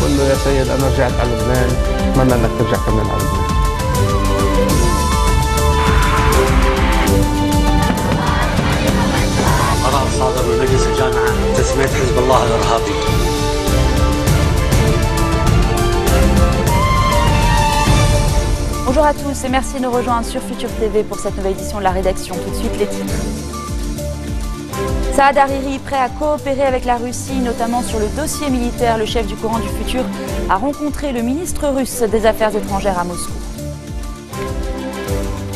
بقول له يا سيد أنا رجعت على لبنان، أتمنى إنك ترجع كمان على لبنان. قرار صادر من مجلس الجامعة تسمية حزب الله الإرهابي. Bonjour à tous et merci de nous rejoindre sur Futur TV pour cette nouvelle édition de la rédaction. Tout de suite les titres. Saad Hariri prêt à coopérer avec la Russie, notamment sur le dossier militaire. Le chef du Courant du Futur a rencontré le ministre russe des Affaires étrangères à Moscou.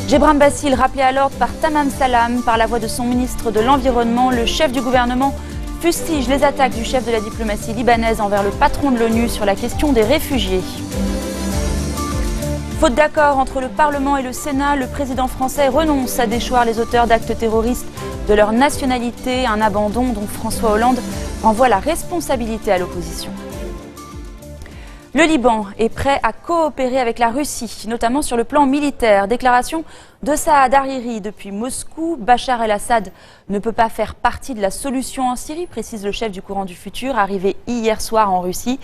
Gebran Bassil rappelé à l'ordre par Tamam Salam par la voix de son ministre de l'Environnement. Le chef du gouvernement fustige les attaques du chef de la diplomatie libanaise envers le patron de l'ONU sur la question des réfugiés. Faute d'accord entre le Parlement et le Sénat, le président français renonce à déchoir les auteurs d'actes terroristes de leur nationalité, un abandon dont François Hollande renvoie la responsabilité à l'opposition. Le Liban est prêt à coopérer avec la Russie, notamment sur le plan militaire. Déclaration de Saad Hariri depuis Moscou. Bachar el-Assad ne peut pas faire partie de la solution en Syrie, précise le chef du Courant du Futur, arrivé hier soir en Russie.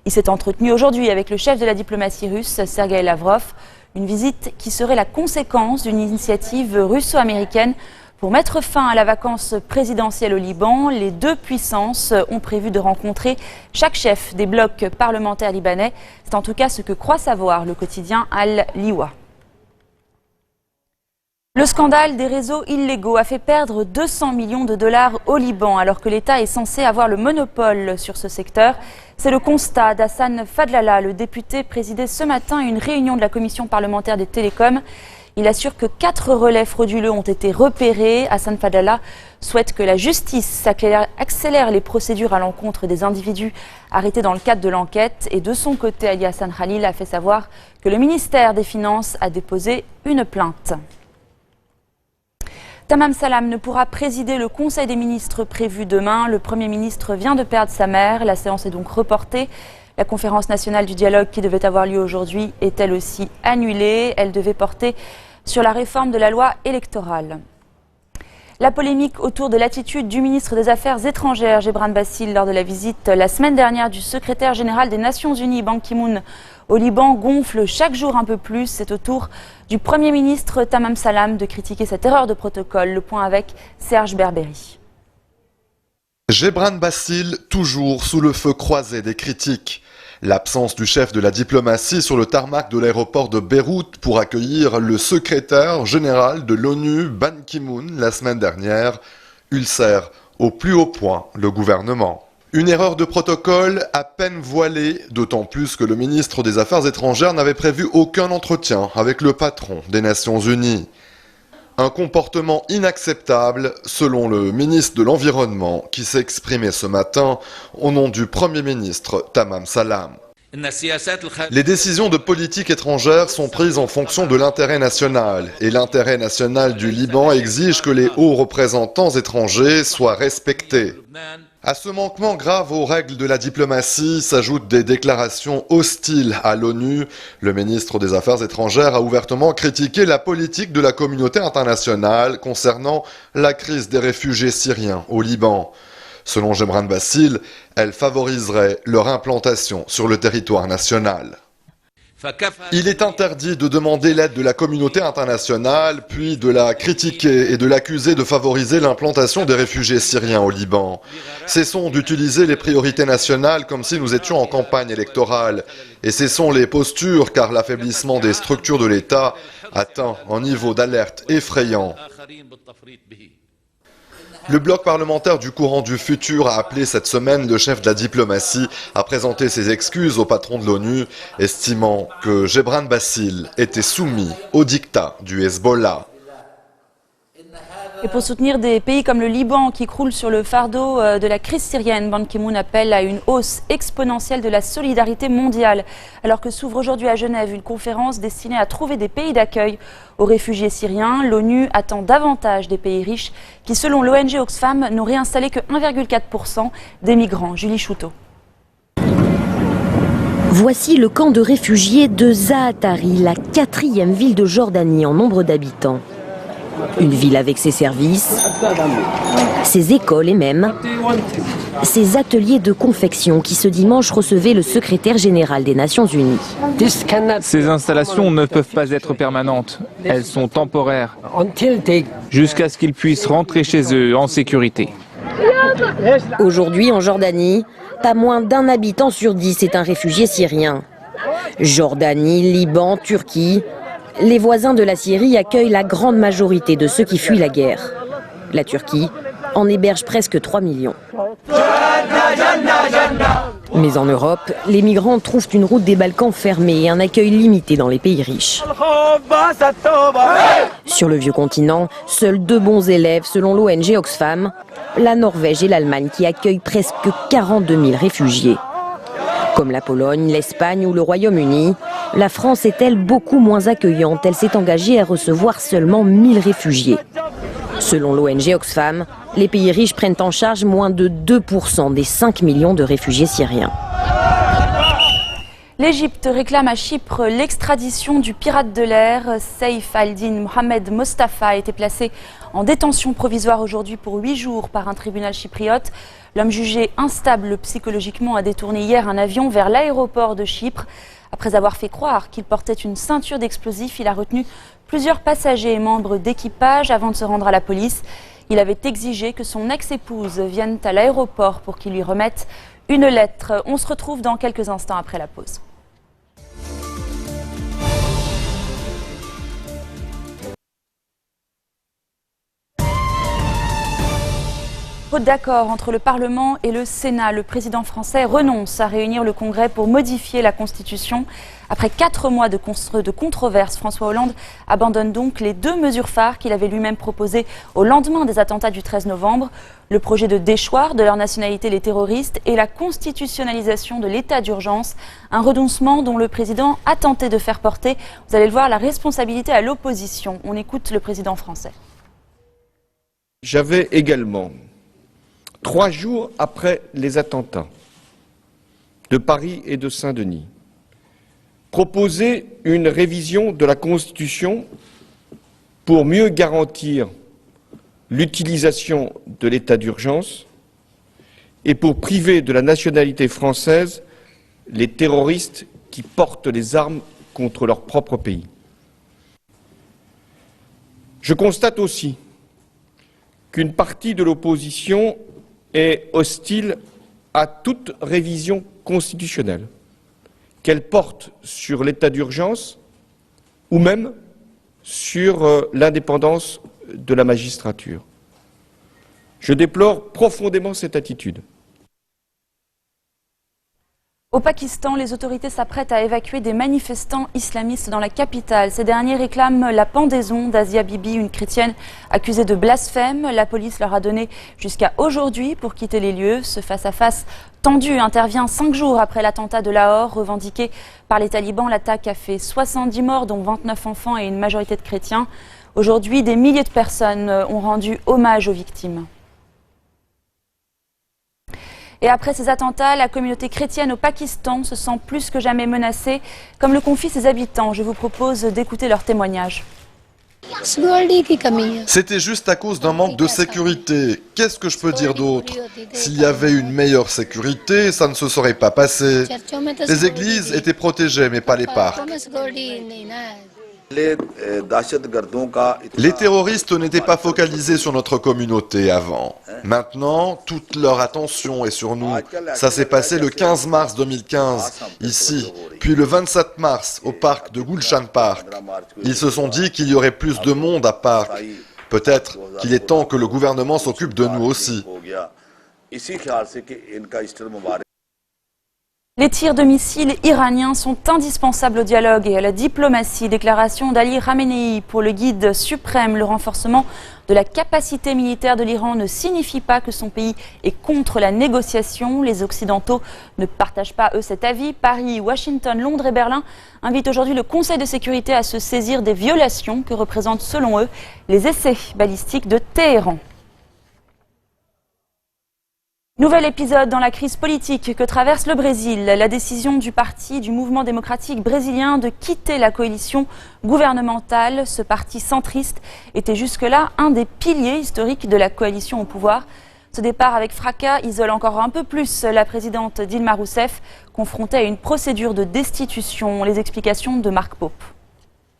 Il s'est entretenu aujourd'hui avec le chef de la diplomatie russe, Sergueï Lavrov. Une visite qui serait la conséquence d'une initiative russo-américaine pour mettre fin à la vacance présidentielle au Liban. Les deux puissances ont prévu de rencontrer chaque chef des blocs parlementaires libanais. C'est en tout cas ce que croit savoir le quotidien Al-Liwa. Le scandale des réseaux illégaux a fait perdre 200 millions de dollars au Liban alors que l'État est censé avoir le monopole sur ce secteur. C'est le constat d'Hassan Fadlallah. Le député présidait ce matin une réunion de la commission parlementaire des télécoms. Il assure que 4 relais frauduleux ont été repérés. Hassan Fadlallah souhaite que la justice accélère les procédures à l'encontre des individus arrêtés dans le cadre de l'enquête. Et de son côté, Ali Hassan Khalil a fait savoir que le ministère des Finances a déposé une plainte. Tamam Salam ne pourra présider le Conseil des ministres prévu demain. Le Premier ministre vient de perdre sa mère. La séance est donc reportée. La conférence nationale du dialogue qui devait avoir lieu aujourd'hui est elle aussi annulée. Elle devait porter sur la réforme de la loi électorale. La polémique autour de l'attitude du ministre des Affaires étrangères, Gebran Bassil, lors de la visite la semaine dernière du secrétaire général des Nations Unies, Ban Ki-moon, au Liban, gonfle chaque jour un peu plus. C'est au tour du Premier ministre Tamam Salam de critiquer cette erreur de protocole. Le point avec Serge Berberi. Gebran Bassil, toujours sous le feu croisé des critiques. L'absence du chef de la diplomatie sur le tarmac de l'aéroport de Beyrouth pour accueillir le secrétaire général de l'ONU, Ban Ki-moon, la semaine dernière, ulcère au plus haut point le gouvernement. Une erreur de protocole à peine voilée, d'autant plus que le ministre des Affaires étrangères n'avait prévu aucun entretien avec le patron des Nations Unies. Un comportement inacceptable, selon le ministre de l'Environnement, qui s'est exprimé ce matin au nom du Premier ministre Tamam Salam. Les décisions de politique étrangère sont prises en fonction de l'intérêt national, et l'intérêt national du Liban exige que les hauts représentants étrangers soient respectés. À ce manquement grave aux règles de la diplomatie s'ajoutent des déclarations hostiles à l'ONU. Le ministre des Affaires étrangères a ouvertement critiqué la politique de la communauté internationale concernant la crise des réfugiés syriens au Liban. Selon Gebran Bassil, elle favoriserait leur implantation sur le territoire national. Il est interdit de demander l'aide de la communauté internationale, puis de la critiquer et de l'accuser de favoriser l'implantation des réfugiés syriens au Liban. Cessons d'utiliser les priorités nationales comme si nous étions en campagne électorale. Et cessons les postures car l'affaiblissement des structures de l'État atteint un niveau d'alerte effrayant. Le bloc parlementaire du Courant du Futur a appelé cette semaine le chef de la diplomatie à présenter ses excuses au patron de l'ONU, estimant que Gebran Bassil était soumis au diktat du Hezbollah. Et pour soutenir des pays comme le Liban qui croulent sur le fardeau de la crise syrienne, Ban Ki-moon appelle à une hausse exponentielle de la solidarité mondiale. Alors que s'ouvre aujourd'hui à Genève une conférence destinée à trouver des pays d'accueil aux réfugiés syriens, l'ONU attend davantage des pays riches qui, selon l'ONG Oxfam, n'auraient installé que 1,4% des migrants. Julie Chouteau. Voici le camp de réfugiés de Zaatari, la 4e ville de Jordanie en nombre d'habitants. Une ville avec ses services, ses écoles et même ses ateliers de confection qui ce dimanche recevaient le secrétaire général des Nations Unies. Ces installations ne peuvent pas être permanentes, elles sont temporaires, jusqu'à ce qu'ils puissent rentrer chez eux en sécurité. Aujourd'hui en Jordanie, pas moins d'un habitant sur 10 est un réfugié syrien. Jordanie, Liban, Turquie, les voisins de la Syrie accueillent la grande majorité de ceux qui fuient la guerre. La Turquie en héberge presque 3 millions. Mais en Europe, les migrants trouvent une route des Balkans fermée et un accueil limité dans les pays riches. Sur le vieux continent, seuls 2 bons élèves selon l'ONG Oxfam, la Norvège et l'Allemagne qui accueillent presque 42 000 réfugiés. Comme la Pologne, l'Espagne ou le Royaume-Uni, la France est, elle, beaucoup moins accueillante. Elle s'est engagée à recevoir seulement 1000 réfugiés. Selon l'ONG Oxfam, les pays riches prennent en charge moins de 2% des 5 millions de réfugiés syriens. L'Égypte réclame à Chypre l'extradition du pirate de l'air. Saif al-Din Mohamed Mostafa a été placé en détention provisoire aujourd'hui pour 8 jours par un tribunal chypriote. L'homme jugé instable psychologiquement a détourné hier un avion vers l'aéroport de Chypre. Après avoir fait croire qu'il portait une ceinture d'explosifs, il a retenu plusieurs passagers et membres d'équipage avant de se rendre à la police. Il avait exigé que son ex-épouse vienne à l'aéroport pour qu'il lui remette une lettre. On se retrouve dans quelques instants après la pause. Faute d'accord entre le Parlement et le Sénat, le président français renonce à réunir le Congrès pour modifier la Constitution. Après 4 mois de controverses, François Hollande abandonne donc les 2 mesures phares qu'il avait lui-même proposées au lendemain des attentats du 13 novembre. Le projet de déchoir de leur nationalité les terroristes et la constitutionnalisation de l'état d'urgence. Un renoncement dont le président a tenté de faire porter, vous allez le voir, la responsabilité à l'opposition. On écoute le président français. J'avais également, 3 jours après les attentats de Paris et de Saint-Denis, proposé une révision de la Constitution pour mieux garantir l'utilisation de l'état d'urgence et pour priver de la nationalité française les terroristes qui portent les armes contre leur propre pays. Je constate aussi qu'une partie de l'opposition est hostile à toute révision constitutionnelle, qu'elle porte sur l'état d'urgence ou même sur l'indépendance de la magistrature. Je déplore profondément cette attitude. Au Pakistan, les autorités s'apprêtent à évacuer des manifestants islamistes dans la capitale. Ces derniers réclament la pendaison d'Asia Bibi, une chrétienne accusée de blasphème. La police leur a donné jusqu'à aujourd'hui pour quitter les lieux. Ce face-à-face tendu intervient 5 jours après l'attentat de Lahore revendiqué par les talibans. L'attaque a fait 70 morts, dont 29 enfants et une majorité de chrétiens. Aujourd'hui, des milliers de personnes ont rendu hommage aux victimes. Et après ces attentats, la communauté chrétienne au Pakistan se sent plus que jamais menacée, comme le confient ses habitants. Je vous propose d'écouter leurs témoignages. C'était juste à cause d'un manque de sécurité. Qu'est-ce que je peux dire d'autre? S'il y avait une meilleure sécurité, ça ne se serait pas passé. Les églises étaient protégées, mais pas les parcs. Les terroristes n'étaient pas focalisés sur notre communauté avant. Maintenant, toute leur attention est sur nous. Ça s'est passé le 15 mars 2015, ici, puis le 27 mars, au parc de Gulshan Park. Ils se sont dit qu'il y aurait plus de monde à Parc. Peut-être qu'il est temps que le gouvernement s'occupe de nous aussi. Les tirs de missiles iraniens sont indispensables au dialogue et à la diplomatie. Déclaration d'Ali Khamenei pour le guide suprême. Le renforcement de la capacité militaire de l'Iran ne signifie pas que son pays est contre la négociation. Les Occidentaux ne partagent pas, eux, cet avis. Paris, Washington, Londres et Berlin invitent aujourd'hui le Conseil de sécurité à se saisir des violations que représentent, selon eux, les essais balistiques de Téhéran. Nouvel épisode dans la crise politique que traverse le Brésil. La décision du parti du mouvement démocratique brésilien de quitter la coalition gouvernementale. Ce parti centriste était jusque-là un des piliers historiques de la coalition au pouvoir. Ce départ avec fracas isole encore un peu plus la présidente Dilma Rousseff, confrontée à une procédure de destitution. Les explications de Marc Pope.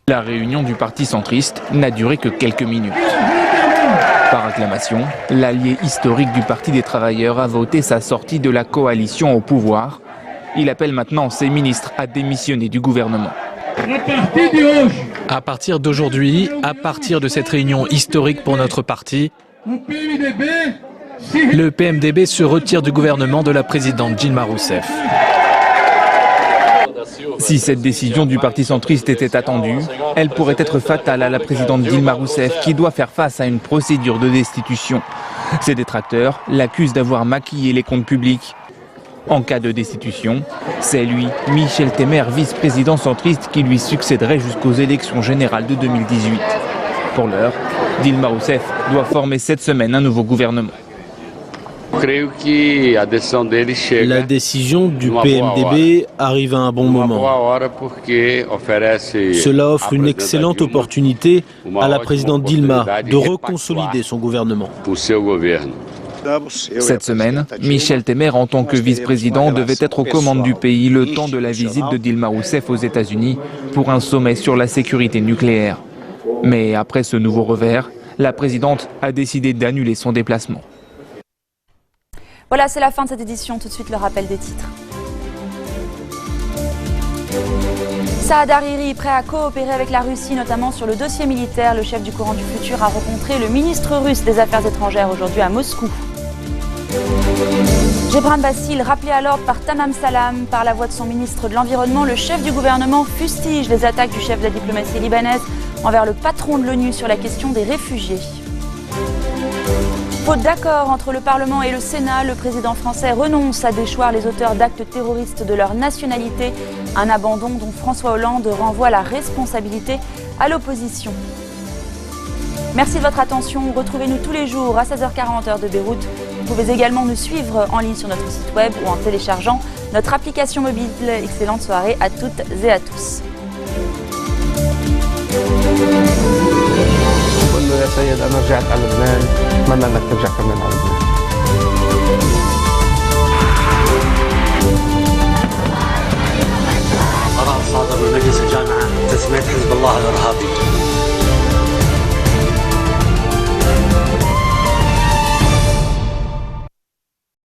La réunion du parti centriste n'a duré que quelques minutes. Par acclamation, l'allié historique du Parti des travailleurs a voté sa sortie de la coalition au pouvoir. Il appelle maintenant ses ministres à démissionner du gouvernement. À partir d'aujourd'hui, à partir de cette réunion historique pour notre parti, le PMDB se retire du gouvernement de la présidente Dilma Rousseff. Si cette décision du parti centriste était attendue, elle pourrait être fatale à la présidente Dilma Rousseff qui doit faire face à une procédure de destitution. Ses détracteurs l'accusent d'avoir maquillé les comptes publics. En cas de destitution, c'est lui, Michel Temer, vice-président centriste, qui lui succéderait jusqu'aux élections générales de 2018. Pour l'heure, Dilma Rousseff doit former cette semaine un nouveau gouvernement. La décision du PMDB arrive à un bon moment. Cela offre une excellente opportunité à la présidente Dilma de reconsolider son gouvernement. Cette semaine, Michel Temer, en tant que vice-président, devait être aux commandes du pays le temps de la visite de Dilma Rousseff aux États-Unis pour un sommet sur la sécurité nucléaire. Mais après ce nouveau revers, la présidente a décidé d'annuler son déplacement. Voilà, c'est la fin de cette édition. Tout de suite, le rappel des titres. Saad Hariri, prêt à coopérer avec la Russie, notamment sur le dossier militaire. Le chef du Courant du Futur a rencontré le ministre russe des Affaires étrangères aujourd'hui à Moscou. Gebran Bassil, rappelé à l'ordre par Tamam Salam, par la voix de son ministre de l'Environnement, le chef du gouvernement fustige les attaques du chef de la diplomatie libanaise envers le patron de l'ONU sur la question des réfugiés. Faute d'accord entre le Parlement et le Sénat, le président français renonce à déchoir les auteurs d'actes terroristes de leur nationalité. Un abandon dont François Hollande renvoie la responsabilité à l'opposition. Merci de votre attention. Retrouvez-nous tous les jours à 16h40 heure de Beyrouth. Vous pouvez également nous suivre en ligne sur notre site web ou en téléchargeant notre application mobile. Excellente soirée à toutes et à tous. يا سيد أنا رجعت على لبنان أتمنى أنك ترجع كمان على لبنان. قرار صادر من مجلس الجامعة تسمية حزب الله الإرهابي.